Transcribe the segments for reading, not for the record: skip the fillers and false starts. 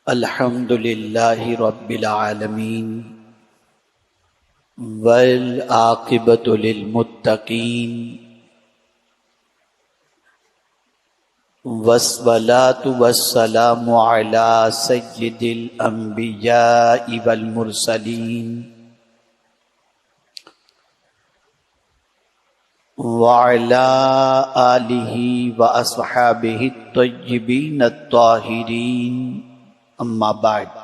الحمد للہ رب العالمین والعاقبۃ للمتقین والصلاة والسلام علی سید الانبیاء والمرسلین وعلی آلہ واصحابہ الطیبین الطاہرین اما بعد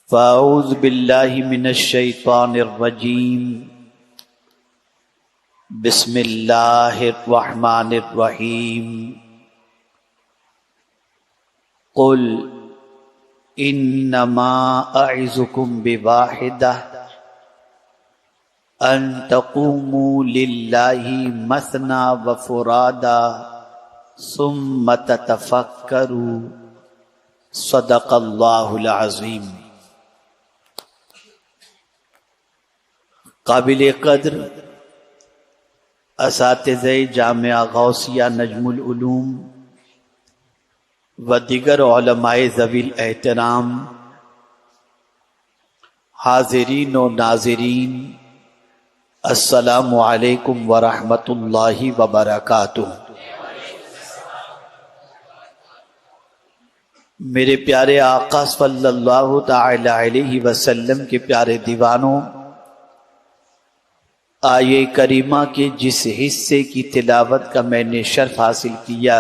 فاعوذ باللہ من الشیطان الرجیم بسم اللہ الرحمن الرحیم قل انما اعظکم بواحدہ ان تقوموا للہ مثنی وفرادا ثم تتفکروا صدق اللہ العظیم۔ قابل قدر اساتذہ جامعہ غوثیہ نجم العلوم و دیگر علماء ذوی الاحترام، حاضرین و ناظرین، السلام علیکم ورحمۃ اللہ وبرکاتہ۔ میرے پیارے آقا صلی اللہ تعالی علیہ وسلم کے پیارے دیوانوں، آیے کریمہ کے جس حصے کی تلاوت کا میں نے شرف حاصل کیا،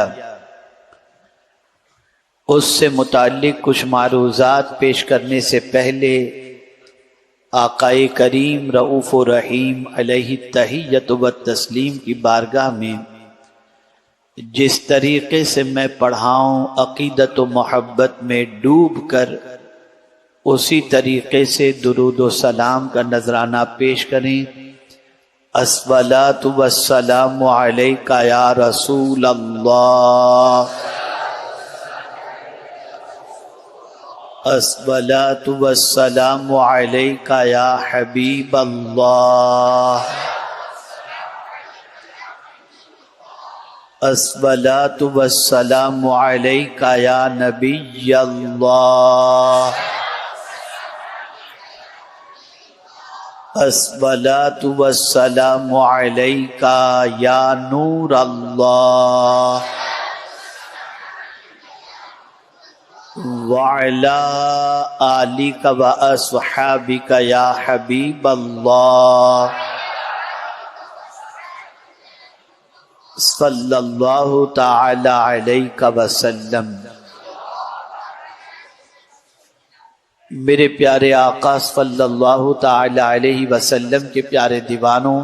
اس سے متعلق کچھ معروضات پیش کرنے سے پہلے آقائے کریم رؤوف و رحیم علیہ التحیۃ و تسلیم کی بارگاہ میں جس طریقے سے میں پڑھاؤں عقیدت و محبت میں ڈوب کر اسی طریقے سے درود و سلام کا نذرانہ پیش کریں۔ الصلاۃ والسلام علیک یا رسول اللہ، الصلاۃ والسلام علیک یا حبیب اللہ، الصلاۃ والسلام علیک یا نبی اللہ، الصلاۃ والسلام علیک یا نور اللہ، وعلی آلک واصحابک یا حبیب اللہ، صلی اللہ تعالی علیہ وسلم۔ میرے پیارے آقا صلی اللہ تعالی علیہ وسلم کے پیارے دیوانوں،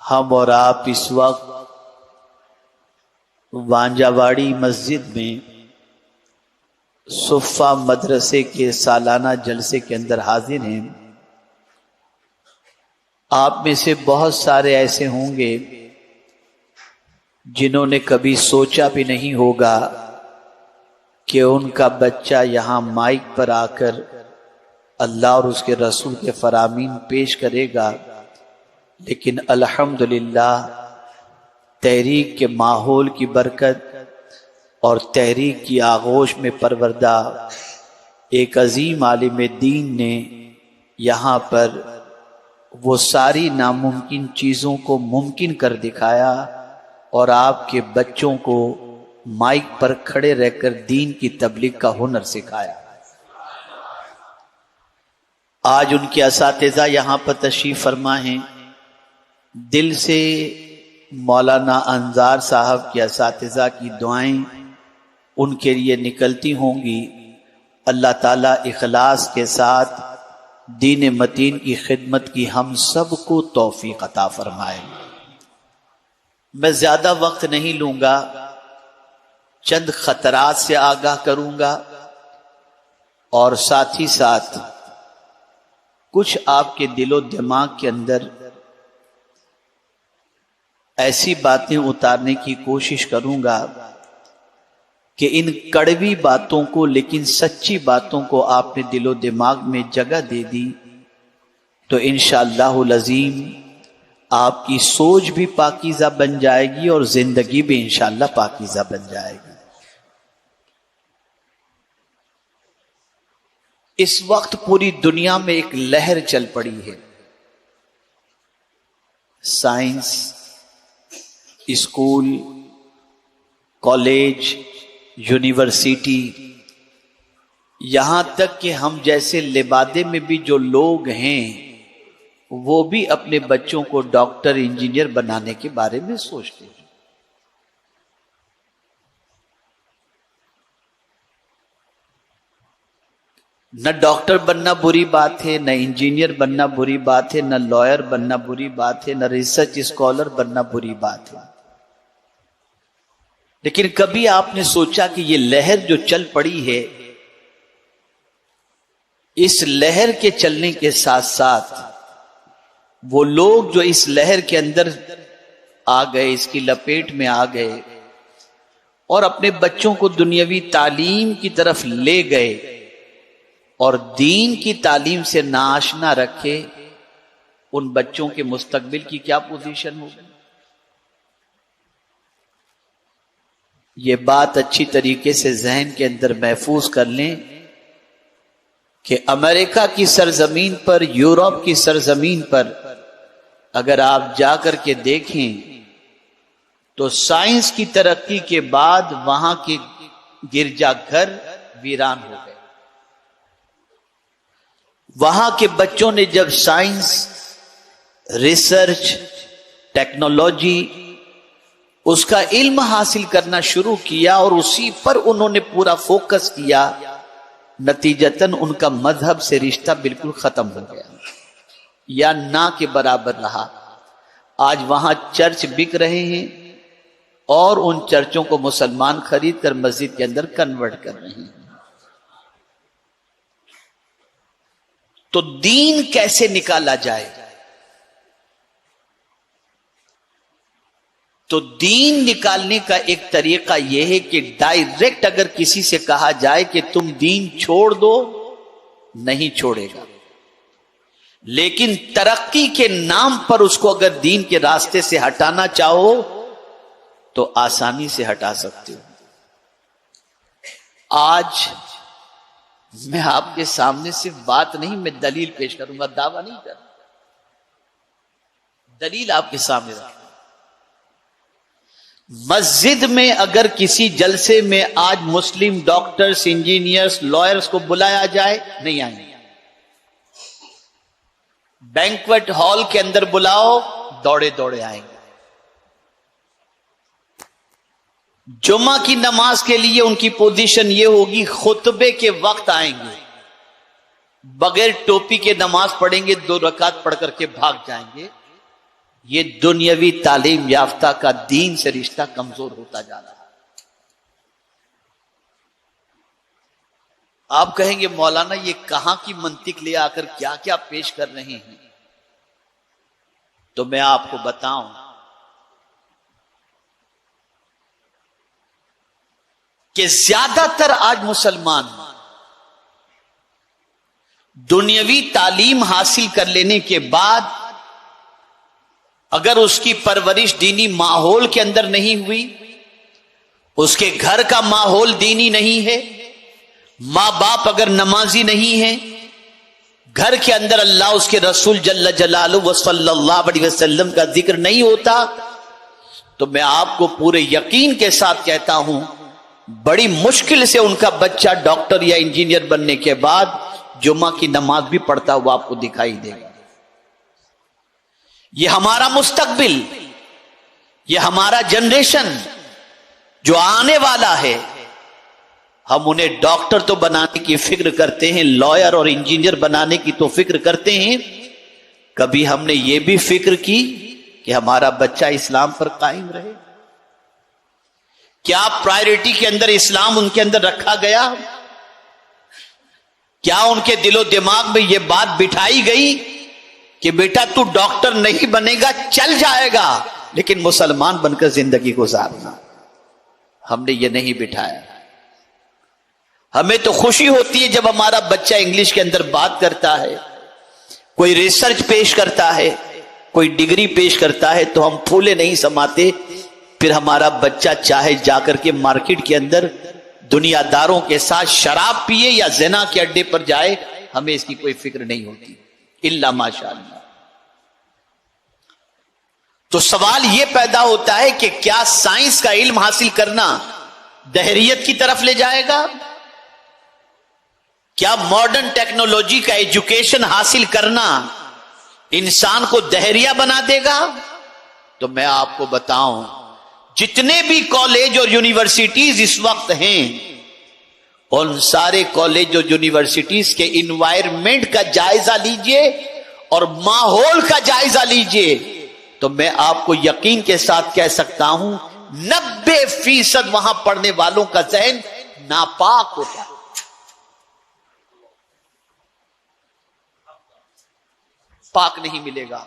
ہم اور آپ اس وقت وانجاواڑی مسجد میں صفہ مدرسے کے سالانہ جلسے کے اندر حاضر ہیں۔ آپ میں سے بہت سارے ایسے ہوں گے جنہوں نے کبھی سوچا بھی نہیں ہوگا کہ ان کا بچہ یہاں مائک پر آ کر اللہ اور اس کے رسول کے فرامین پیش کرے گا، لیکن الحمدللہ تحریک کے ماحول کی برکت اور تحریک کی آغوش میں پروردہ ایک عظیم عالم دین نے یہاں پر وہ ساری ناممکن چیزوں کو ممکن کر دکھایا اور آپ کے بچوں کو مائک پر کھڑے رہ کر دین کی تبلیغ کا ہنر سکھایا۔ آج ان کے اساتذہ یہاں پر تشریف فرما ہیں۔ دل سے مولانا انظار صاحب کے اساتذہ کی دعائیں ان کے لیے نکلتی ہوں گی۔ اللہ تعالیٰ اخلاص کے ساتھ دین متین کی خدمت کی ہم سب کو توفیق عطا فرمائے۔ میں زیادہ وقت نہیں لوں گا، چند خطرات سے آگاہ کروں گا اور ساتھ ہی ساتھ کچھ آپ کے دل و دماغ کے اندر ایسی باتیں اتارنے کی کوشش کروں گا کہ ان کڑوی باتوں کو لیکن سچی باتوں کو آپ نے دل و دماغ میں جگہ دے دی تو انشاءاللہ العظیم آپ کی سوچ بھی پاکیزہ بن جائے گی اور زندگی بھی انشاءاللہ پاکیزہ بن جائے گی۔ اس وقت پوری دنیا میں ایک لہر چل پڑی ہے، سائنس، اسکول، کالج، یونیورسٹی، یہاں تک کہ ہم جیسے لبادے میں بھی جو لوگ ہیں وہ بھی اپنے بچوں کو ڈاکٹر انجینئر بنانے کے بارے میں سوچتے ہیں۔ نہ ڈاکٹر بننا بری بات ہے، نہ انجینئر بننا بری بات ہے، نہ لائر بننا بری بات ہے، نہ ریسرچ اسکالر بننا بری بات ہے، لیکن کبھی آپ نے سوچا کہ یہ لہر جو چل پڑی ہے، اس لہر کے چلنے کے ساتھ ساتھ وہ لوگ جو اس لہر کے اندر آ گئے، اس کی لپیٹ میں آ گئے اور اپنے بچوں کو دنیاوی تعلیم کی طرف لے گئے اور دین کی تعلیم سے ناآشنا رکھے، ان بچوں کے مستقبل کی کیا پوزیشن ہوگی؟ یہ بات اچھی طریقے سے ذہن کے اندر محفوظ کر لیں کہ امریکہ کی سرزمین پر، یورپ کی سرزمین پر اگر آپ جا کر کے دیکھیں تو سائنس کی ترقی کے بعد وہاں کے گرجا گھر ویران ہو گئے۔ وہاں کے بچوں نے جب سائنس، ریسرچ، ٹیکنالوجی، اس کا علم حاصل کرنا شروع کیا اور اسی پر انہوں نے پورا فوکس کیا، نتیجتاً ان کا مذہب سے رشتہ بالکل ختم ہو گیا یا نہ کے برابر رہا۔ آج وہاں چرچ بک رہے ہیں اور ان چرچوں کو مسلمان خرید کر مسجد کے اندر کنورٹ کر رہے ہیں۔ تو دین کیسے نکالا جائے؟ تو دین نکالنے کا ایک طریقہ یہ ہے کہ ڈائریکٹ اگر کسی سے کہا جائے کہ تم دین چھوڑ دو، نہیں چھوڑے گا، لیکن ترقی کے نام پر اس کو اگر دین کے راستے سے ہٹانا چاہو تو آسانی سے ہٹا سکتے ہو۔ آج میں آپ کے سامنے صرف بات نہیں، میں دلیل پیش کروں گا، دعویٰ نہیں کروں، دلیل آپ کے سامنے رکھوں۔ مسجد میں اگر کسی جلسے میں آج مسلم ڈاکٹرز، انجینئرز، لائرز کو بلایا جائے، نہیں آئیں گے۔ بینکویٹ ہال کے اندر بلاؤ، دوڑے دوڑے آئیں گے۔ جمعہ کی نماز کے لیے ان کی پوزیشن یہ ہوگی، خطبے کے وقت آئیں گے، بغیر ٹوپی کے نماز پڑھیں گے، 2 رکعت پڑھ کر کے بھاگ جائیں گے۔ یہ دنیاوی تعلیم یافتہ کا دین سے رشتہ کمزور ہوتا جا رہا ہے۔ آپ کہیں گے مولانا یہ کہاں کی منطق لے آ کر کیا کیا پیش کر رہے ہیں؟ تو میں آپ کو بتاؤں، کہ زیادہ تر آج مسلمان دنیاوی تعلیم حاصل کر لینے کے بعد اگر اس کی پرورش دینی ماحول کے اندر نہیں ہوئی، اس کے گھر کا ماحول دینی نہیں ہے، ماں باپ اگر نمازی نہیں ہے، گھر کے اندر اللہ، اس کے رسول جل جلالہ و صلی اللہ علیہ وسلم کا ذکر نہیں ہوتا، تو میں آپ کو پورے یقین کے ساتھ کہتا ہوں بڑی مشکل سے ان کا بچہ ڈاکٹر یا انجینئر بننے کے بعد جمعہ کی نماز بھی پڑھتا ہوا آپ کو دکھائی دے گا۔ یہ ہمارا مستقبل، یہ ہمارا جنریشن جو آنے والا ہے، ہم انہیں ڈاکٹر تو بنانے کی فکر کرتے ہیں، لائر اور انجینئر بنانے کی تو فکر کرتے ہیں، کبھی ہم نے یہ بھی فکر کی کہ ہمارا بچہ اسلام پر قائم رہے؟ کیا پرائرٹی کے اندر اسلام ان کے اندر رکھا گیا؟ کیا ان کے دل و دماغ میں یہ بات بٹھائی گئی کہ بیٹا تو ڈاکٹر نہیں بنے گا، چل جائے گا، لیکن مسلمان بن کر زندگی گزارنا؟ ہم نے یہ نہیں بٹھایا۔ ہمیں تو خوشی ہوتی ہے جب ہمارا بچہ انگلش کے اندر بات کرتا ہے، کوئی ریسرچ پیش کرتا ہے، کوئی ڈگری پیش کرتا ہے تو ہم پھولے نہیں سماتے، پھر ہمارا بچہ چاہے جا کر کے مارکیٹ کے اندر دنیا داروں کے ساتھ شراب پیے یا زنا کے اڈے پر جائے، ہمیں اس کی کوئی فکر نہیں ہوتی الا ماشاء اللہ۔ تو سوال یہ پیدا ہوتا ہے کہ کیا سائنس کا علم حاصل کرنا دہریت کی طرف لے جائے گا؟ کیا ماڈرن ٹیکنالوجی کا ایجوکیشن حاصل کرنا انسان کو دہریہ بنا دے گا؟ تو میں آپ کو بتاؤں، جتنے بھی کالج اور یونیورسٹیز اس وقت ہیں، ان سارے کالج اور یونیورسٹیز کے انوائرمنٹ کا جائزہ لیجئے اور ماحول کا جائزہ لیجئے، تو میں آپ کو یقین کے ساتھ کہہ سکتا ہوں 90% وہاں پڑھنے والوں کا ذہن ناپاک ہوتا ہے۔ پاک نہیں ملے گا۔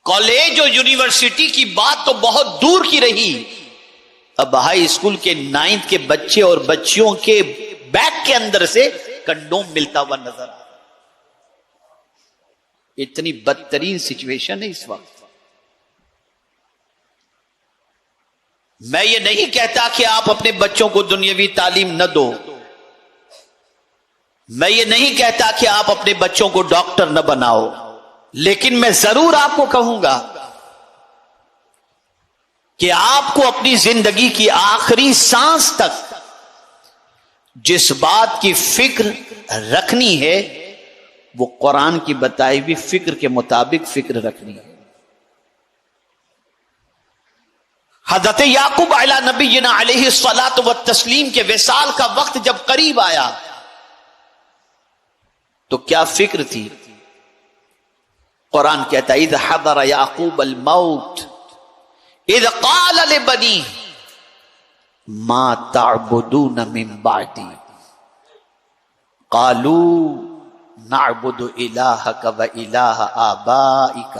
کالج اور یونیورسٹی کی بات تو بہت دور کی رہی، اب ہائی اسکول کے 9th کے بچے اور بچیوں کے بیگ کے اندر سے کنڈوم ملتا ہوا نظر آ رہا۔ اتنی بدترین سچویشن ہے اس وقت۔ میں یہ نہیں کہتا کہ آپ اپنے بچوں کو دنیاوی تعلیم نہ دو، میں یہ نہیں کہتا کہ آپ اپنے بچوں کو ڈاکٹر نہ بناؤ، لیکن میں ضرور آپ کو کہوں گا کہ آپ کو اپنی زندگی کی آخری سانس تک جس بات کی فکر رکھنی ہے وہ قرآن کی بتائی ہوئی فکر کے مطابق فکر رکھنی ہے۔ حضرت یعقوب علیہ نبینا علیہ الصلاۃ والتسلیم کے وصال کا وقت جب قریب آیا تو کیا فکر تھی؟ قرآن کہتا ہے اذ حضر یعقوب الموت اذ قال لبنیہ ما تعبدون من بعدی قالوا نعبد الہک و الہ آبائک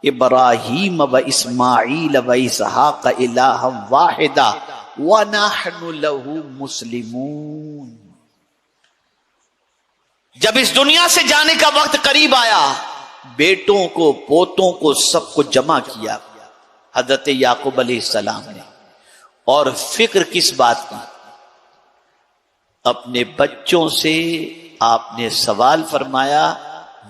ابراہیم و اسماعیل و اسحاق الہا واحدا ونحن له مسلمون۔ جب اس دنیا سے جانے کا وقت قریب آیا، بیٹوں کو پوتوں کو سب کو جمع کیا حضرت یعقوب علیہ السلام نے، اور فکر کس بات کی؟ اپنے بچوں سے آپ نے سوال فرمایا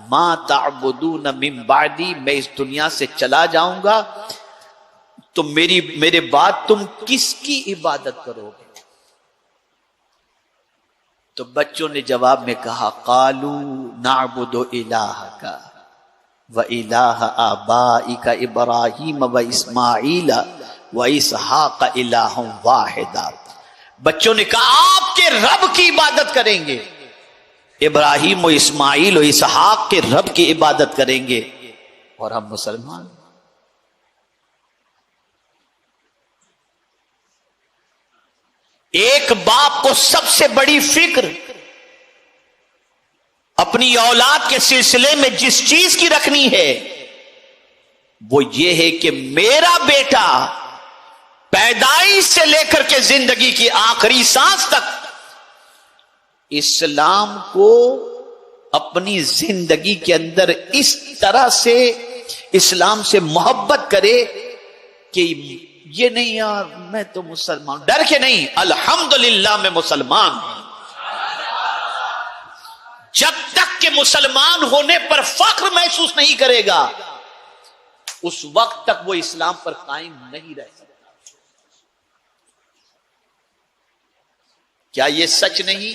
ما تعبدون من بعدی، میں اس دنیا سے چلا جاؤں گا تو میرے بعد تم کس کی عبادت کرو گے؟ تو بچوں نے جواب میں کہا قالوا نعبد الہک و الہ آبائک ابراہیم و اسماعیل و اسحاق الہ واحدا۔ بچوں نے کہا آپ کے رب کی عبادت کریں گے، ابراہیم و اسماعیل و اسحاق کے رب کی عبادت کریں گے، اور ہم مسلمان۔ ایک باپ کو سب سے بڑی فکر اپنی اولاد کے سلسلے میں جس چیز کی رکھنی ہے وہ یہ ہے کہ میرا بیٹا پیدائش سے لے کر کے زندگی کی آخری سانس تک اسلام کو اپنی زندگی کے اندر اس طرح سے اسلام سے محبت کرے کہ یہ نہیں یار میں تو مسلمان، ڈر کے نہیں، الحمدللہ میں مسلمان ہوں۔ جب تک کہ مسلمان ہونے پر فخر محسوس نہیں کرے گا اس وقت تک وہ اسلام پر قائم نہیں رہ سکتا۔ کیا یہ سچ نہیں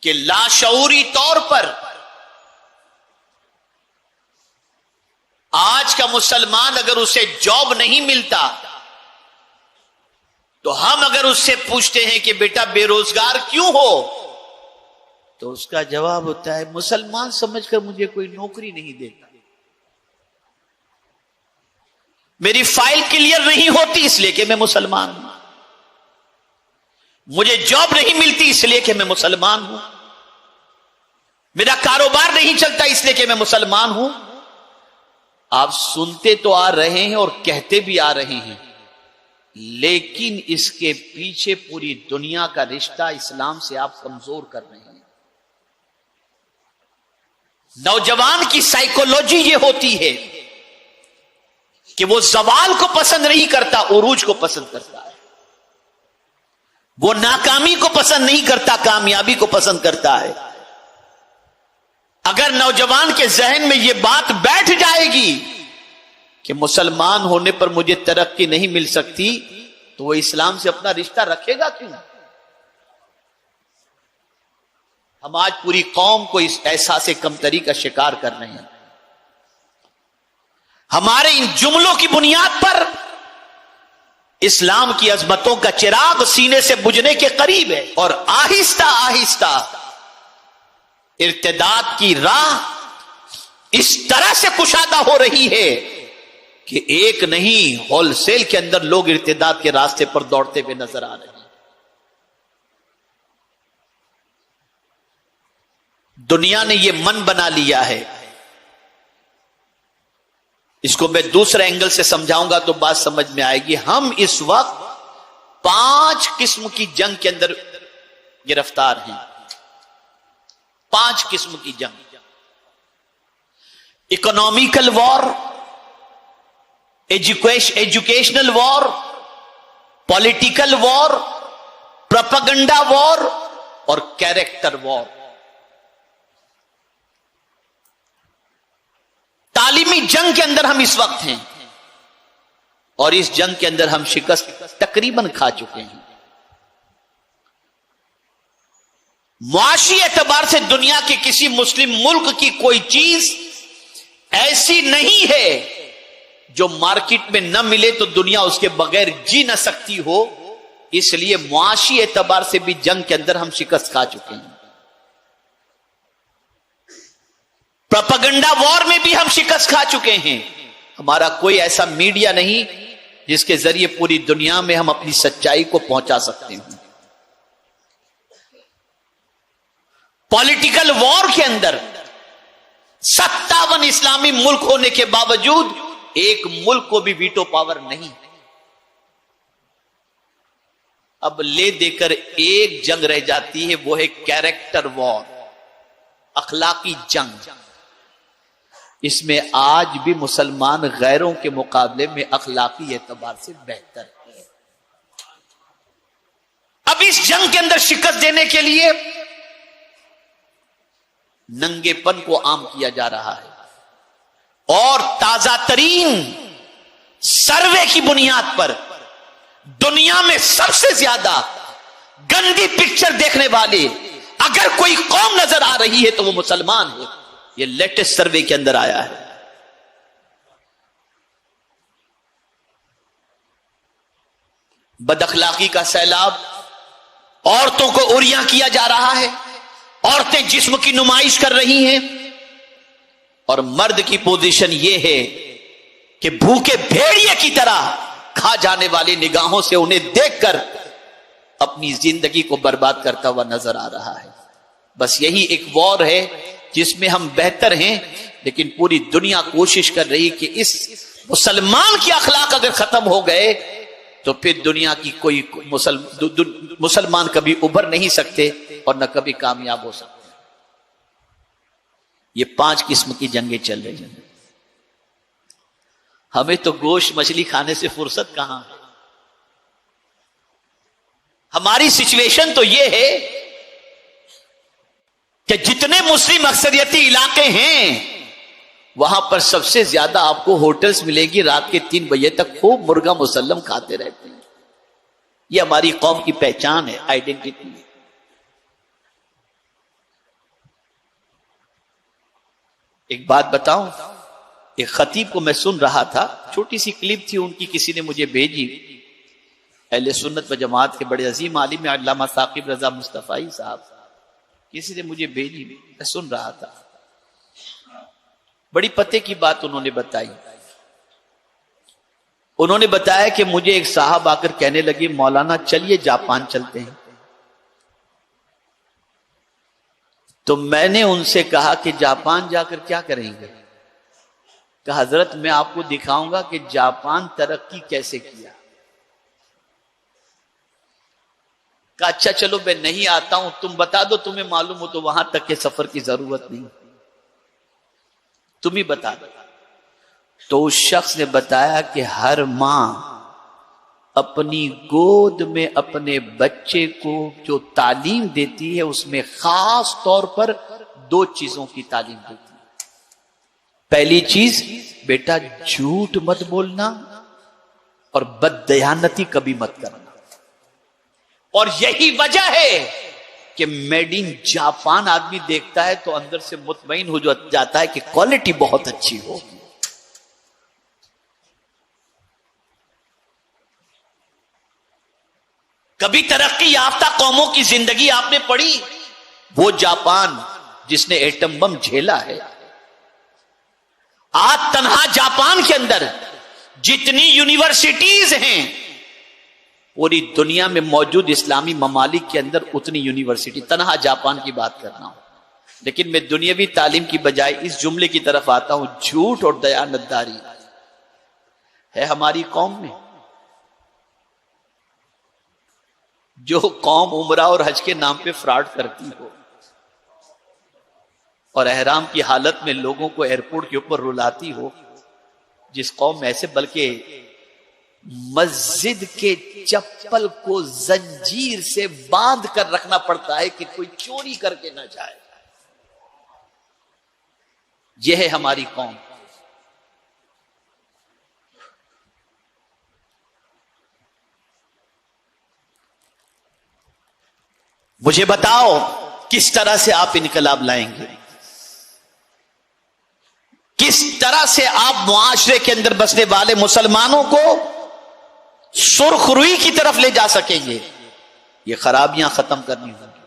کہ لاشعوری طور پر آج کا مسلمان اگر اسے جاب نہیں ملتا تو ہم اگر اس سے پوچھتے ہیں کہ بیٹا بے روزگار کیوں ہو تو اس کا جواب ہوتا ہے مسلمان سمجھ کر مجھے کوئی نوکری نہیں دیتا، میری فائل کلیئر نہیں ہوتی اس لیے کہ میں مسلمان ہوں، مجھے جاب نہیں ملتی اس لیے کہ میں مسلمان ہوں، میرا کاروبار نہیں چلتا اس لیے کہ میں مسلمان ہوں۔ آپ سنتے تو آ رہے ہیں اور کہتے بھی آ رہے ہیں، لیکن اس کے پیچھے پوری دنیا کا رشتہ اسلام سے آپ کمزور کر رہے ہیں۔ نوجوان کی سائیکولوجی یہ ہوتی ہے کہ وہ زوال کو پسند نہیں کرتا، عروج کو پسند کرتا ہے. وہ ناکامی کو پسند نہیں کرتا، کامیابی کو پسند کرتا ہے. اگر نوجوان کے ذہن میں یہ بات بیٹھ جائے گی کہ مسلمان ہونے پر مجھے ترقی نہیں مل سکتی، تو وہ اسلام سے اپنا رشتہ رکھے گا کیوں؟ ہم آج پوری قوم کو اس احساس کمتری کا شکار کر رہے ہیں. ہمارے ان جملوں کی بنیاد پر اسلام کی عظمتوں کا چراغ سینے سے بجھنے کے قریب ہے، اور آہستہ آہستہ ارتداد کی راہ اس طرح سے کشادہ ہو رہی ہے کہ ایک نہیں، ہول سیل کے اندر لوگ ارتداد کے راستے پر دوڑتے ہوئے نظر آ رہے ہیں. دنیا نے یہ من بنا لیا ہے. اس کو میں دوسرے اینگل سے سمجھاؤں گا تو بات سمجھ میں آئے گی. ہم اس وقت 5 قسم کی جنگ کے اندر گرفتار ہیں. 5 قسم کی جنگ: اکنامیکل وار، ایجوکیشنل وار، پولیٹیکل وار، پروپیگنڈا وار اور کیریکٹر وار. تعلیمی جنگ کے اندر ہم اس وقت ہیں، اور اس جنگ کے اندر ہم شکست تقریباً کھا چکے ہیں. معاشی اعتبار سے دنیا کے کسی مسلم ملک کی کوئی چیز ایسی نہیں ہے جو مارکیٹ میں نہ ملے تو دنیا اس کے بغیر جی نہ سکتی ہو. اس لیے معاشی اعتبار سے بھی جنگ کے اندر ہم شکست کھا چکے ہیں. پروپیگنڈا وار میں بھی ہم شکست کھا چکے ہیں. ہمارا کوئی ایسا میڈیا نہیں جس کے ذریعے پوری دنیا میں ہم اپنی سچائی کو پہنچا سکتے ہیں. پولیٹیکل وار کے اندر 57 اسلامی ملک ہونے کے باوجود ایک ملک کو بھی ویٹو پاور نہیں. اب لے دے کر ایک جنگ رہ جاتی ہے، وہ ہے کیریکٹر وار، اخلاقی جنگ. اس میں آج بھی مسلمان غیروں کے مقابلے میں اخلاقی اعتبار سے بہتر ہے. اب اس جنگ کے اندر شکست دینے کے لیے ننگے پن کو عام کیا جا رہا ہے، اور تازہ ترین سروے کی بنیاد پر دنیا میں سب سے زیادہ گندی پکچر دیکھنے والے اگر کوئی قوم نظر آ رہی ہے تو وہ مسلمان ہے. یہ لیٹسٹ سروے کے اندر آیا ہے. بد اخلاقی کا سیلاب، عورتوں کو عریاں کیا جا رہا ہے، عورتیں جسم کی نمائش کر رہی ہیں، اور مرد کی پوزیشن یہ ہے کہ بھوکے بھیڑیے کی طرح کھا جانے والی نگاہوں سے انہیں دیکھ کر اپنی زندگی کو برباد کرتا ہوا نظر آ رہا ہے. بس یہی ایک وار ہے جس میں ہم بہتر ہیں، لیکن پوری دنیا کوشش کر رہی کہ اس مسلمان کی اخلاق اگر ختم ہو گئے تو پھر دنیا کی کوئی مسلمان کبھی ابھر نہیں سکتے اور نہ کبھی کامیاب ہو سکتے. یہ 5 قسم کی جنگیں چل رہی ہیں. ہمیں تو گوشت مچھلی کھانے سے فرصت کہاں ہے. ہماری سچویشن تو یہ ہے کہ جتنے مسلم اکثریتی علاقے ہیں وہاں پر سب سے زیادہ آپ کو ہوٹلز ملے گی، رات کے 3 بجے تک خوب مرغا مسلم کھاتے رہتے ہیں. یہ ہماری قوم کی پہچان ہے، آئیڈینٹی ہے. ایک بات بتاؤں، ایک خطیب کو میں سن رہا تھا، چھوٹی سی کلپ تھی ان کی، کسی نے مجھے بھیجی. اہل سنت و جماعت کے بڑے عظیم عالم علامہ ثاقب رضا مصطفی صاحب، کسی نے مجھے بھیجی، میں سن رہا تھا. بڑی پتے کی بات انہوں نے بتائی. انہوں نے بتایا کہ مجھے ایک صاحب آ کر کہنے لگے مولانا چلیے جاپان چلتے ہیں. تو میں نے ان سے کہا کہ جاپان جا کر کیا کریں گے؟ کہ حضرت میں آپ کو دکھاؤں گا کہ جاپان ترقی کیسے کیا. کہ اچھا چلو میں نہیں آتا ہوں، تم بتا دو، تمہیں معلوم ہو تو وہاں تک کے سفر کی ضرورت نہیں. تم ہی بتا دو. تو اس شخص نے بتایا کہ ہر ماں اپنی گود میں اپنے بچے کو جو تعلیم دیتی ہے اس میں خاص طور پر 2 چیزوں کی تعلیم دیتی ہے. پہلی چیز، بیٹا جھوٹ مت بولنا اور بددیانتی کبھی مت کرنا. اور یہی وجہ ہے کہ میڈ ان جاپان آدمی دیکھتا ہے تو اندر سے مطمئن ہو جاتا ہے کہ کوالٹی بہت اچھی ہو. کبھی ترقی یافتہ قوموں کی زندگی آپ نے پڑھی؟ وہ جاپان جس نے ایٹم بم جھیلا ہے. آج تنہا جاپان کے اندر جتنی یونیورسٹیز ہیں پوری دنیا میں موجود اسلامی ممالک کے اندر اتنی یونیورسٹی، تنہا جاپان کی بات کرنا ہوں. لیکن میں دنیاوی تعلیم کی بجائے اس جملے کی طرف آتا ہوں، جھوٹ اور دیانتداری ہے ہماری قوم میں. جو قوم عمرہ اور حج کے نام پہ فراڈ کرتی ہو اور احرام کی حالت میں لوگوں کو ایئرپورٹ کے اوپر رلاتی ہو، جس قوم میں ایسے، بلکہ مسجد کے چپل کو زنجیر سے باندھ کر رکھنا پڑتا ہے کہ کوئی چوری کر کے نہ جائے. یہ ہے ہماری قوم. مجھے بتاؤ کس طرح سے آپ انقلاب لائیں گے؟ کس طرح سے آپ معاشرے کے اندر بسنے والے مسلمانوں کو سرخ روئی کی طرف لے جا سکیں گے؟ یہ خرابیاں ختم کرنی ہوں گی.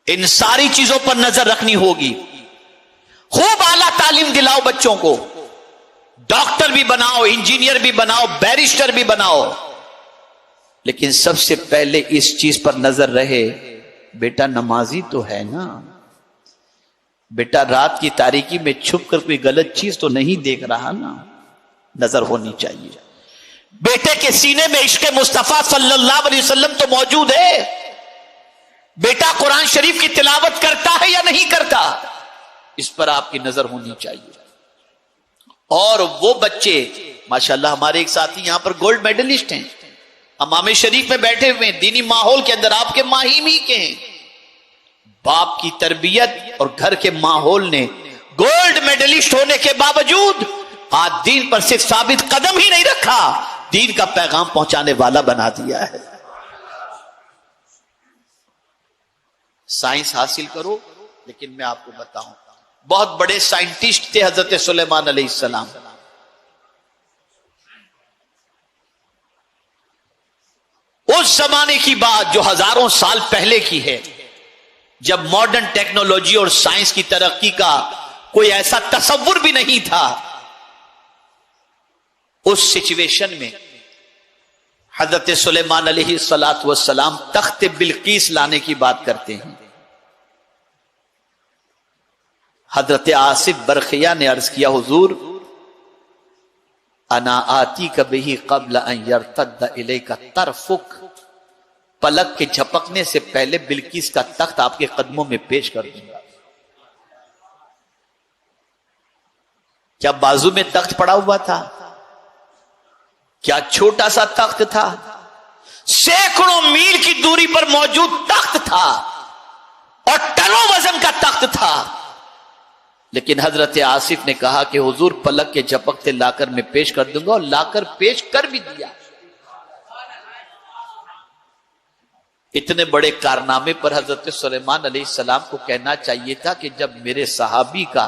ان ساری چیزوں پر نظر رکھنی ہوگی. خوب اعلیٰ تعلیم دلاؤ بچوں کو، ڈاکٹر بھی بناؤ، انجینئر بھی بناؤ، بیرسٹر بھی بناؤ، لیکن سب سے پہلے اس چیز پر نظر رہے، بیٹا نمازی تو ہے نا، بیٹا رات کی تاریکی میں چھپ کر کوئی غلط چیز تو نہیں دیکھ رہا نا. نظر ہونی چاہیے. بیٹے کے سینے میں عشق مصطفیٰ صلی اللہ علیہ وسلم تو موجود ہے. بیٹا قرآن شریف کی تلاوت کرتا ہے یا نہیں کرتا، اس پر آپ کی نظر ہونی چاہیے. اور وہ بچے، ماشاءاللہ ہمارے ایک ساتھی یہاں پر گولڈ میڈلسٹ ہیں، امام شریف میں بیٹھے ہوئے ہیں، دینی ماحول کے اندر آپ کے ماہیم ہی کے ہیں. باپ کی تربیت اور گھر کے ماحول نے گولڈ میڈلسٹ ہونے کے باوجود آج دین پر صرف ثابت قدم ہی نہیں رکھا، دین کا پیغام پہنچانے والا بنا دیا ہے. سائنس حاصل کرو، لیکن میں آپ کو بتاؤں بہت بڑے سائنٹسٹ تھے حضرت سلیمان علیہ السلام. اس زمانے کی بات جو ہزاروں سال پہلے کی ہے، جب ماڈرن ٹیکنالوجی اور سائنس کی ترقی کا کوئی ایسا تصور بھی نہیں تھا. اس سچویشن میں حضرت سلیمان علیہ السلام تخت بلقیس لانے کی بات کرتے ہیں. حضرت آصف برخیہ نے عرض کیا، حضور انا آتی کبھی قبل ان یرتد الیک طرفک، پلک کے جھپکنے سے پہلے بلقیس کا تخت آپ کے قدموں میں پیش کر دوں گا. کیا بازو میں تخت پڑا ہوا تھا؟ کیا چھوٹا سا تخت تھا؟ سینکڑوں میل کی دوری پر موجود تخت تھا اور ٹنوں وزن کا تخت تھا. لیکن حضرت آصف نے کہا کہ حضور پلک کے جھپکتے لا کر میں پیش کر دوں گا، اور لا کر پیش کر بھی دیا. اتنے بڑے کارنامے پر حضرت سلیمان علیہ السلام کو کہنا چاہیے تھا کہ جب میرے صحابی کا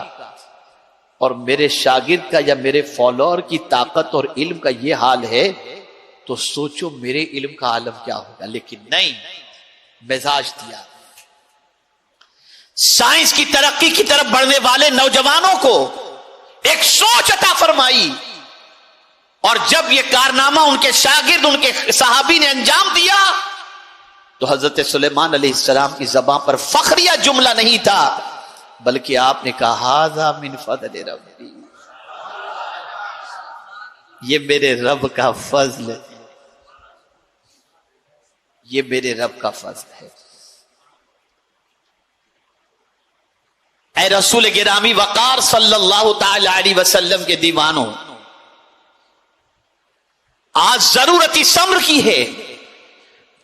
اور میرے شاگرد کا یا میرے فالوور کی طاقت اور علم کا یہ حال ہے تو سوچو میرے علم کا عالم کیا ہوگا. لیکن نہیں، مزاج دیا. سائنس کی ترقی کی طرف بڑھنے والے نوجوانوں کو ایک سوچ عطا فرمائی، اور جب یہ کارنامہ ان کے شاگرد، ان کے صحابی نے انجام دیا تو حضرت سلیمان علیہ السلام کی زبان پر فخریہ جملہ نہیں تھا، بلکہ آپ نے کہا ھذا من فضل ربی، یہ میرے رب کا فضل ہے، یہ میرے رب کا فضل ہے. اے رسول گرامی وقار صلی اللہ تعالی علیہ وسلم کے دیوانوں، آج ضرورت اس امر کی ہے،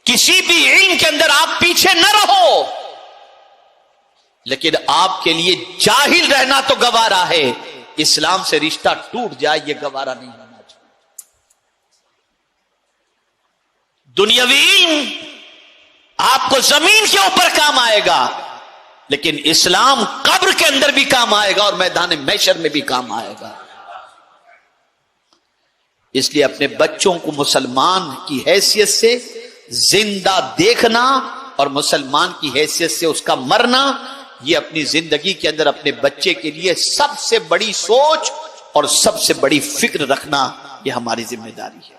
کسی بھی علم کے اندر آپ پیچھے نہ رہو، لیکن آپ کے لیے جاہل رہنا تو گوارا ہے، اسلام سے رشتہ ٹوٹ جائے یہ گوارا نہیں ہونا چاہیے۔ دنیاوی علم آپ کو زمین کے اوپر کام آئے گا، لیکن اسلام قبر کے اندر بھی کام آئے گا اور میدان محشر میں بھی کام آئے گا۔ اس لیے اپنے بچوں کو مسلمان کی حیثیت سے زندہ دیکھنا اور مسلمان کی حیثیت سے اس کا مرنا، یہ اپنی زندگی کے اندر اپنے بچے کے لیے سب سے بڑی سوچ اور سب سے بڑی فکر رکھنا، یہ ہماری ذمہ داری ہے۔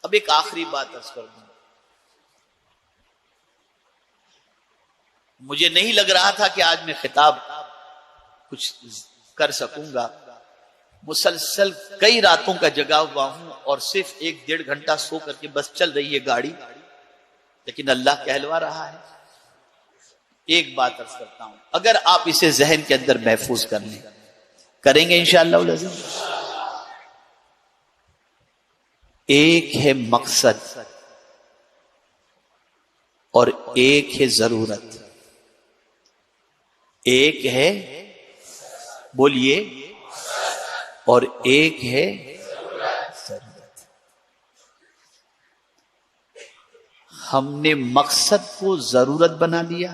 اب ایک آخری بات عرض کر دوں، مجھے نہیں لگ رہا تھا کہ آج میں خطاب کچھ کر سکوں گا، مسلسل کئی راتوں کا جگا ہوا ہوں اور صرف 1-1.5 گھنٹہ سو کر کے بس چل رہی ہے گاڑی، لیکن اللہ کہلوا رہا ہے۔ ایک بات عرض کرتا ہوں، اگر آپ اسے ذہن کے اندر محفوظ کر لیں، کریں گے انشاءاللہ العزیز، ایک ہے مقصد اور ایک ہے ضرورت، ایک ہے بولیے اور ایک ہے ضرورت۔ ہم نے مقصد کو ضرورت بنا لیا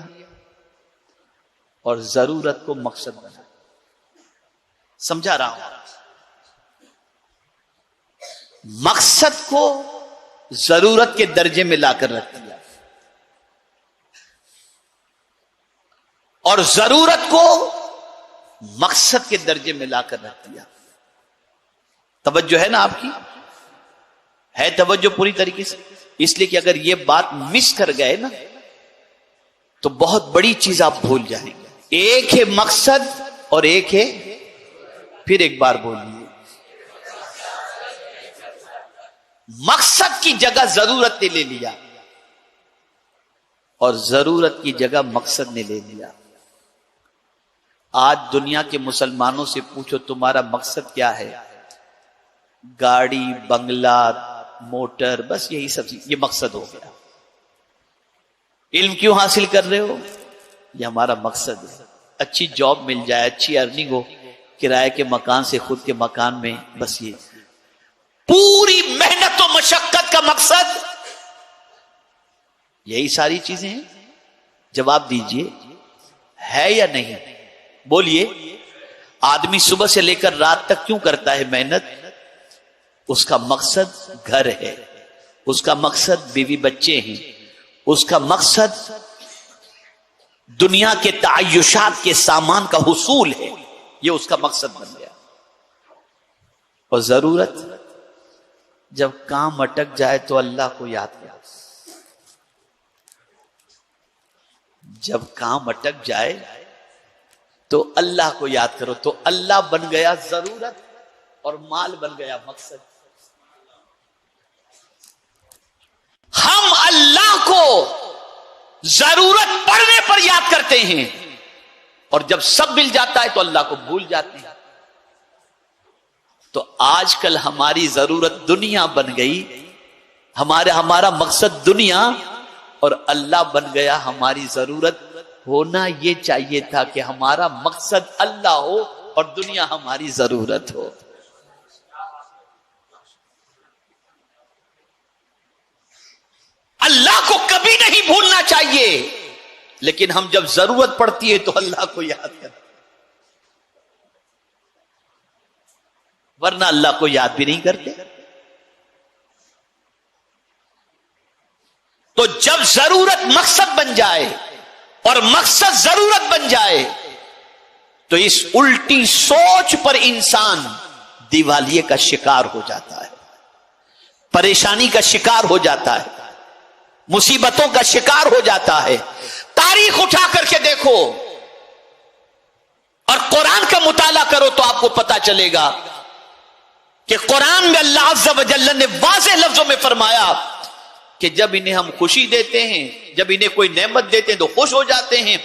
اور ضرورت کو مقصد بنا لیا۔ سمجھا رہا ہوں، مقصد کو ضرورت کے درجے میں لا کر رکھ دیا اور ضرورت کو مقصد کے درجے میں لا کر رکھ دیا۔ توجہ ہے نا آپ کی؟ ہے توجہ پوری طریقے سے؟ اس لیے کہ اگر یہ بات مس کر گئے نا تو بہت بڑی چیز آپ بھول جائیں گے۔ ایک ہے مقصد اور ایک ہے، پھر ایک بار بولیے، مقصد کی جگہ ضرورت نے لے لیا اور ضرورت کی جگہ مقصد نے لے لیا۔ آج دنیا کے مسلمانوں سے پوچھو تمہارا مقصد کیا ہے؟ گاڑی، بنگلہ، موٹر، بس یہی سب یہ مقصد ہو گیا۔ علم کیوں حاصل کر رہے ہو؟ یہ ہمارا مقصد ہے، اچھی جاب مل جائے، اچھی ارننگ ہو، کرائے کے مکان سے خود کے مکان میں، بس یہ پوری محنت و مشقت کا مقصد یہی ساری چیزیں ہیں۔ جواب دیجئے، ہے یا نہیں؟ بولیے۔ آدمی صبح سے لے کر رات تک کیوں کرتا ہے محنت؟ اس کا مقصد گھر ہے، اس کا مقصد بیوی بچے ہیں، اس کا مقصد دنیا کے تعیشات کے سامان کا حصول ہے، یہ اس کا مقصد بن گیا۔ اور ضرورت، جب کام اٹک جائے تو اللہ کو یاد کرو، جب کام اٹک جائے تو اللہ کو یاد کرو، تو اللہ بن گیا ضرورت اور مال بن گیا مقصد۔ ہم اللہ کو ضرورت پڑنے پر یاد کرتے ہیں اور جب سب مل جاتا ہے تو اللہ کو بھول جاتے ہیں۔ تو آج کل ہماری ضرورت دنیا بن گئی، ہمارا مقصد دنیا اور اللہ بن گیا ہماری ضرورت۔ ہونا یہ چاہیے تھا کہ ہمارا مقصد اللہ ہو اور دنیا ہماری ضرورت ہو۔ اللہ کو کبھی نہیں بھولنا چاہیے، لیکن ہم جب ضرورت پڑتی ہے تو اللہ کو یاد کرتے، ورنہ اللہ کو یاد بھی نہیں کرتے۔ تو جب ضرورت مقصد بن جائے اور مقصد ضرورت بن جائے تو اس الٹی سوچ پر انسان دیوالیے کا شکار ہو جاتا ہے، پریشانی کا شکار ہو جاتا ہے، مصیبتوں کا شکار ہو جاتا ہے۔ تاریخ اٹھا کر کے دیکھو اور قرآن کا مطالعہ کرو تو آپ کو پتا چلے گا کہ قرآن میں اللہ عز و جل نے واضح لفظوں میں فرمایا کہ جب انہیں ہم خوشی دیتے ہیں، جب انہیں کوئی نعمت دیتے ہیں تو خوش ہو جاتے ہیں،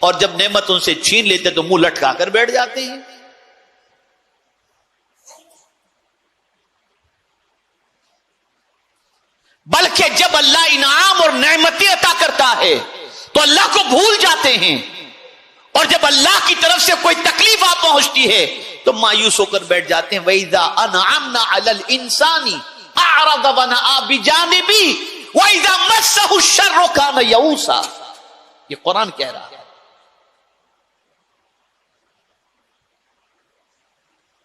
اور جب نعمت ان سے چھین لیتے ہیں تو منہ لٹکا کر بیٹھ جاتے ہیں۔ بلکہ جب اللہ انعام اور نعمتیں عطا کرتا ہے تو اللہ کو بھول جاتے ہیں، اور جب اللہ کی طرف سے کوئی تکلیف آپ پہنچتی ہے تو مایوس ہو کر بیٹھ جاتے ہیں۔ وَإِذَا أَنْعَمْنَا عَلَى الْإِنسَانِ أَعْرَضَ وَنَأَىٰ بِجَانِبِهِ وَإِذَا مَسَّهُ الشَّرُّ كَانَ يَئُوسًا، یہ قرآن کہہ رہا ہے۔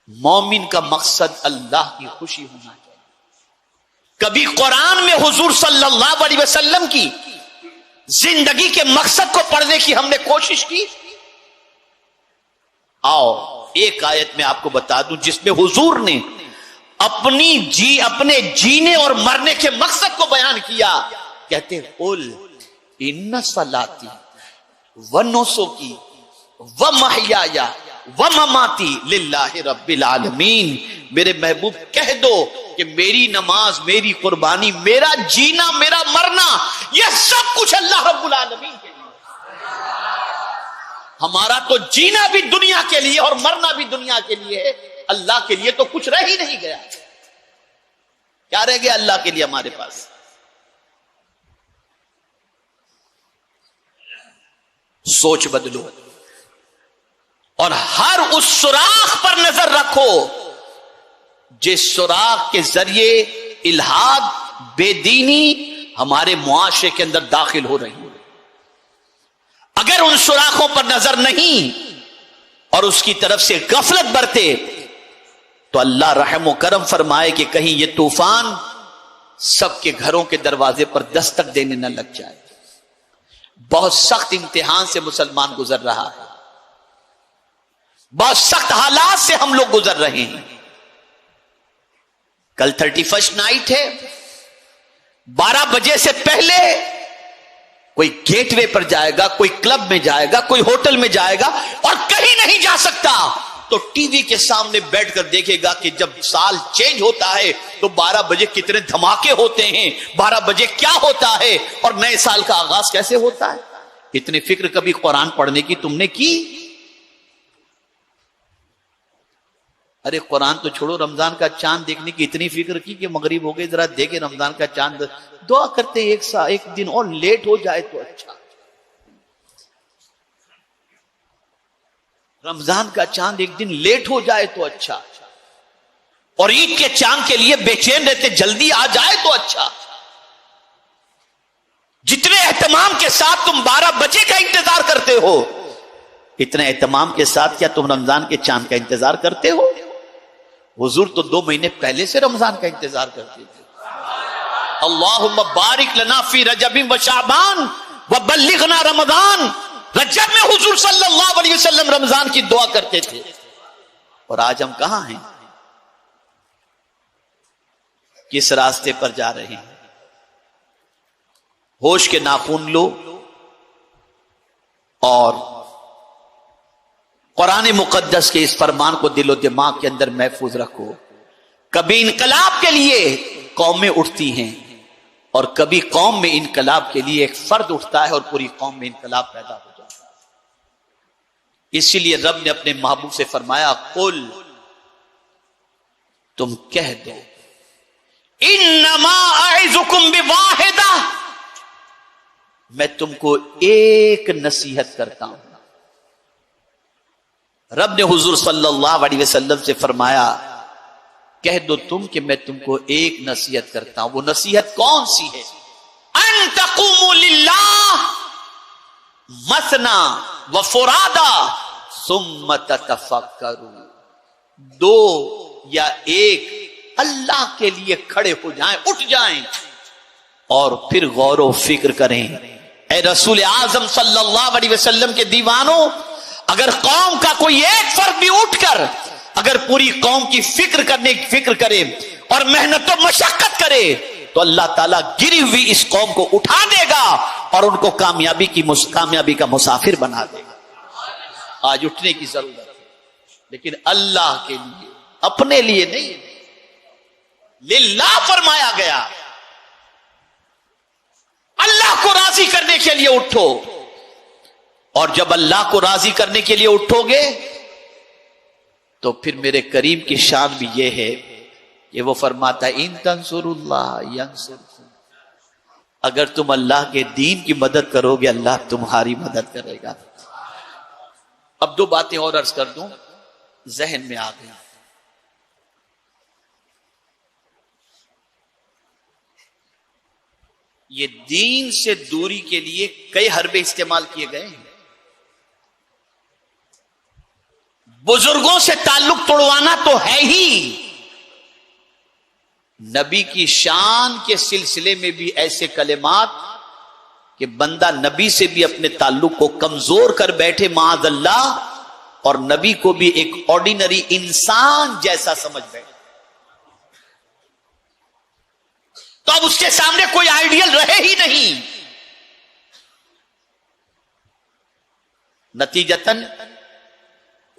مومن کا مقصد اللہ کی خوشی ہونا چاہیے۔ کبھی قرآن میں حضور صلی اللہ علیہ وسلم کی زندگی کے مقصد کو پڑھنے کی ہم نے کوشش کی؟ آؤ ایک آیت میں آپ کو بتا دوں جس میں حضور نے اپنے جینے اور مرنے کے مقصد کو بیان کیا۔ کہتے ہیں قل ان صلاتی و نسکی و محیایا و مماتی للہ رب العالمین، میرے محبوب کہہ دو کہ میری نماز، میری قربانی، میرا جینا، میرا مرنا، یہ سب کچھ اللہ رب العالمین کے لیے۔ ہمارا تو جینا بھی دنیا کے لیے اور مرنا بھی دنیا کے لیے ہے، اللہ کے لیے تو کچھ رہ ہی نہیں گیا۔ کیا رہ گیا اللہ کے لیے ہمارے پاس؟ سوچ بدلو اور ہر اس سوراخ پر نظر رکھو جس سوراخ کے ذریعے الحاد، بے دینی ہمارے معاشرے کے اندر داخل ہو رہی ہے۔ اگر ان سوراخوں پر نظر نہیں اور اس کی طرف سے غفلت برتے تو اللہ رحم و کرم فرمائے کہ کہیں یہ طوفان سب کے گھروں کے دروازے پر دستک دینے نہ لگ جائے۔ بہت سخت امتحان سے مسلمان گزر رہا ہے، بہت سخت حالات سے ہم لوگ گزر رہے ہیں۔ کل 31 نائٹ ہے، 12 بجے سے پہلے کوئی گیٹ وے پر جائے گا، کوئی کلب میں جائے گا، کوئی ہوٹل میں جائے گا اور کہیں نہیں جا سکتا تو ٹی وی کے سامنے بیٹھ کر دیکھے گا کہ جب سال چینج ہوتا ہے تو 12 بجے کتنے دھماکے ہوتے ہیں، 12 بجے کیا ہوتا ہے اور نئے سال کا آغاز کیسے ہوتا ہے۔ اتنی فکر کبھی قرآن پڑھنے کی تم نے کی؟ ارے قرآن تو چھوڑو، رمضان کا چاند دیکھنے کی اتنی فکر کی کہ مغرب ہو گئی، ذرا دیکھے رمضان کا چاند، دعا کرتے ایک دن اور لیٹ ہو جائے تو اچھا۔ رمضان کا چاند ایک دن لیٹ ہو جائے تو اچھا، اور عید کے چاند کے لیے بے چین رہتے جلدی آ جائے تو اچھا۔ جتنے اہتمام کے ساتھ تم 12 بجے کا انتظار کرتے ہو، اتنے اہتمام کے ساتھ کیا تم رمضان کے چاند کا انتظار کرتے ہو؟ حضور تو 2 مہینے پہلے سے رمضان کا انتظار کرتے تھے۔ اللہم بارک لنا فی رجب و شعبان و بلغنا رمضان۔ رجب میں حضور صلی اللہ علیہ وسلم رمضان کی دعا کرتے تھے، اور آج ہم کہاں ہیں؟ کس راستے پر جا رہے ہیں؟ ہوش کے ناخن لو اور قرآن مقدس کے اس فرمان کو دل و دماغ کے اندر محفوظ رکھو۔ کبھی انقلاب کے لیے قومیں اٹھتی ہیں اور کبھی قوم میں انقلاب کے لیے ایک فرد اٹھتا ہے اور پوری قوم میں انقلاب پیدا ہو جاتا ہے۔ اسی لیے رب نے اپنے محبوب سے فرمایا قل، تم کہہ دو انما اعظکم بواحدہ، میں تم کو ایک نصیحت کرتا ہوں۔ رب نے حضور صلی اللہ علیہ وسلم سے فرمایا کہہ دو تم کہ میں تم کو ایک نصیحت کرتا ہوں۔ وہ نصیحت کون سی ہے؟ ان تقوموا للہ مثنا و فرادا ثم تتفکروا، 2 یا 1 اللہ کے لیے کھڑے ہو جائیں، اٹھ جائیں اور پھر غور و فکر کریں۔ اے رسول اعظم صلی اللہ علیہ وسلم کے دیوانوں، اگر قوم کا کوئی ایک فرد بھی اٹھ کر اگر پوری قوم کی فکر کرے اور محنت و مشقت کرے تو اللہ تعالیٰ گری ہوئی اس قوم کو اٹھا دے گا اور ان کو کامیابی کا مسافر بنا دے گا۔ آج اٹھنے کی ضرورت ہے، لیکن اللہ کے لیے، اپنے لیے نہیں۔ للہ فرمایا گیا، اللہ کو راضی کرنے کے لیے اٹھو، اور جب اللہ کو راضی کرنے کے لیے اٹھو گے تو پھر میرے کریم کی شان بھی یہ ہے کہ وہ فرماتا ہے ان تنصروا اللہ ینصرکم، اگر تم اللہ کے دین کی مدد کرو گے اللہ تمہاری مدد کرے گا۔ اب دو باتیں اور عرض کر دوں، ذہن میں آ گئی۔ یہ دین سے دوری کے لیے کئی حربے استعمال کیے گئے ہیں۔ بزرگوں سے تعلق توڑوانا تو ہے ہی، نبی کی شان کے سلسلے میں بھی ایسے کلمات کہ بندہ نبی سے بھی اپنے تعلق کو کمزور کر بیٹھے معاذ اللہ، اور نبی کو بھی ایک آرڈینری انسان جیسا سمجھ بیٹھے، تو اب اس کے سامنے کوئی آئیڈیل رہے ہی نہیں۔ نتیجتاً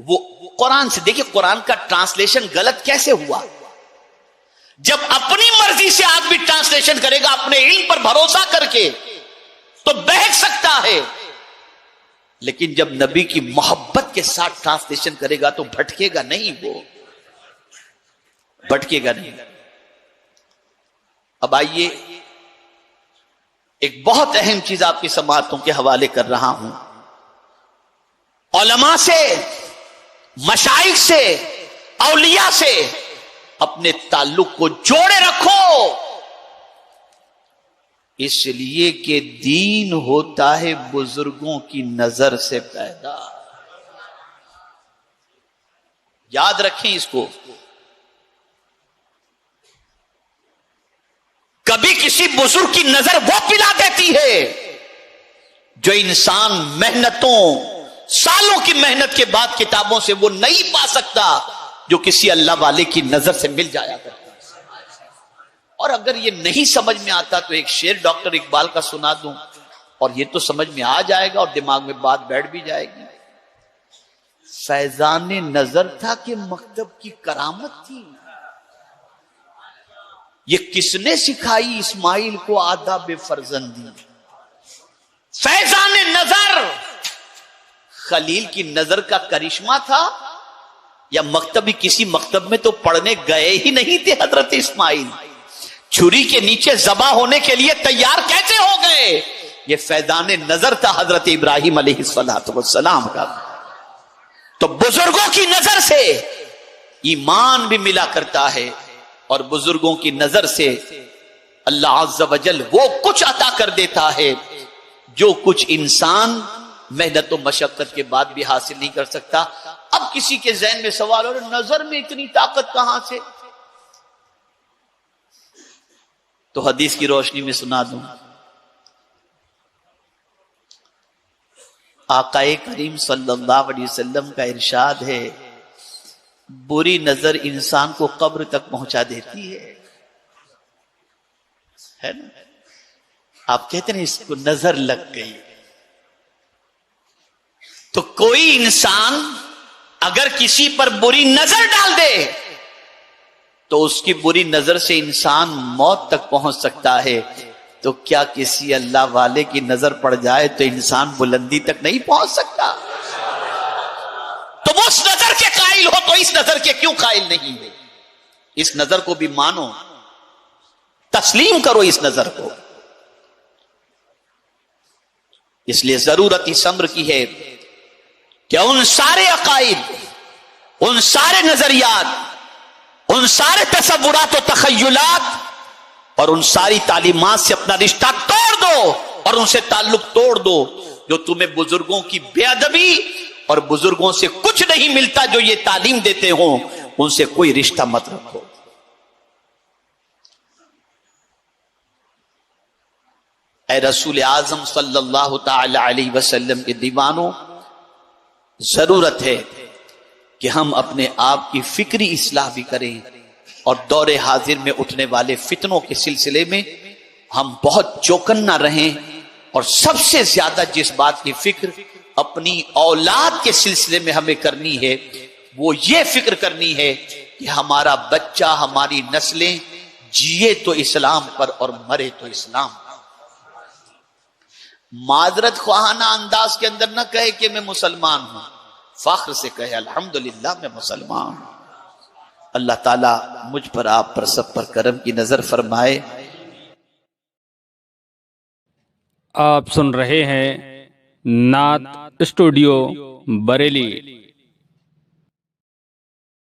وہ قرآن سے دیکھیں، قرآن کا ٹرانسلیشن غلط کیسے ہوا؟ جب اپنی مرضی سے آدمی ٹرانسلیشن کرے گا اپنے علم پر بھروسہ کر کے تو بہک سکتا ہے، لیکن جب نبی کی محبت کے ساتھ ٹرانسلیشن کرے گا تو بھٹکے گا نہیں، وہ بھٹکے گا نہیں۔ اب آئیے ایک بہت اہم چیز آپ کی سماعتوں کے حوالے کر رہا ہوں، علماء سے، مشائخ سے، اولیاء سے اپنے تعلق کو جوڑے رکھو، اس لیے کہ دین ہوتا ہے بزرگوں کی نظر سے پیدا۔ یاد رکھیں اس کو، کبھی کسی بزرگ کی نظر وہ پلا دیتی ہے جو انسان محنتوں، سالوں کی محنت کے بعد کتابوں سے وہ نہیں پا سکتا جو کسی اللہ والے کی نظر سے مل جایا کرتا ہے۔ اور اگر یہ نہیں سمجھ میں آتا تو ایک شعر ڈاکٹر اقبال کا سنا دوں، اور یہ تو سمجھ میں آ جائے گا اور دماغ میں بات بیٹھ بھی جائے گی۔ فیضان نظر تھا کہ مکتب کی کرامت تھی، یہ کس نے سکھائی اسماعیل کو آداب فرزندی؟ فیضان نظر خلیل کی نظر کا کرشمہ تھا، یا مکتبی کسی مکتب میں تو پڑھنے گئے ہی نہیں تھے حضرت اسماعیل؟ چھری کے نیچے ذبح ہونے کے لیے تیار کیسے ہو گئے؟ یہ فیضان نظر تھا حضرت ابراہیم علیہ السلام کا۔ تو بزرگوں کی نظر سے ایمان بھی ملا کرتا ہے، اور بزرگوں کی نظر سے اللہ عز و جل وہ کچھ عطا کر دیتا ہے جو کچھ انسان محنت و مشقت کے بعد بھی حاصل نہیں کر سکتا۔ اب کسی کے ذہن میں سوال ہو رہا، نظر میں اتنی طاقت کہاں سے؟ تو حدیث کی روشنی میں سنا دوں، آقا کریم صلی اللہ علیہ وسلم کا ارشاد ہے، بری نظر انسان کو قبر تک پہنچا دیتی ہے نا؟ آپ کہتے ہیں اس کو نظر لگ گئی، تو کوئی انسان اگر کسی پر بری نظر ڈال دے تو اس کی بری نظر سے انسان موت تک پہنچ سکتا ہے، تو کیا کسی اللہ والے کی نظر پڑ جائے تو انسان بلندی تک نہیں پہنچ سکتا؟ تو وہ اس نظر کے قائل ہو تو اس نظر کے کیوں قائل نہیں ہے؟ اس نظر کو بھی مانو، تسلیم کرو اس نظر کو۔ اس لیے ضرورت اس امر کی ہے کہ ان سارے عقائد، ان سارے نظریات، ان سارے تصورات و تخیلات اور ان ساری تعلیمات سے اپنا رشتہ توڑ دو اور ان سے تعلق توڑ دو جو تمہیں بزرگوں کی بے ادبی اور بزرگوں سے کچھ نہیں ملتا جو یہ تعلیم دیتے ہوں، ان سے کوئی رشتہ مت رکھو۔ اے رسول اعظم صلی اللہ تعالی علیہ وسلم کے دیوانوں، ضرورت ہے کہ ہم اپنے آپ کی فکری اصلاح بھی کریں، اور دور حاضر میں اٹھنے والے فتنوں کے سلسلے میں ہم بہت چوکنا رہیں، اور سب سے زیادہ جس بات کی فکر اپنی اولاد کے سلسلے میں ہمیں کرنی ہے وہ یہ فکر کرنی ہے کہ ہمارا بچہ، ہماری نسلیں جیے تو اسلام پر اور مرے تو اسلام پر۔ معذرت خواہانہ انداز کے اندر نہ کہے کہ میں مسلمان ہوں، فخر سے کہے الحمدللہ میں مسلمان ہوں۔ اللہ تعالیٰ مجھ پر آپ پر سب پر کرم کی نظر فرمائے۔ آپ سن رہے ہیں نعت اسٹوڈیو بریلی۔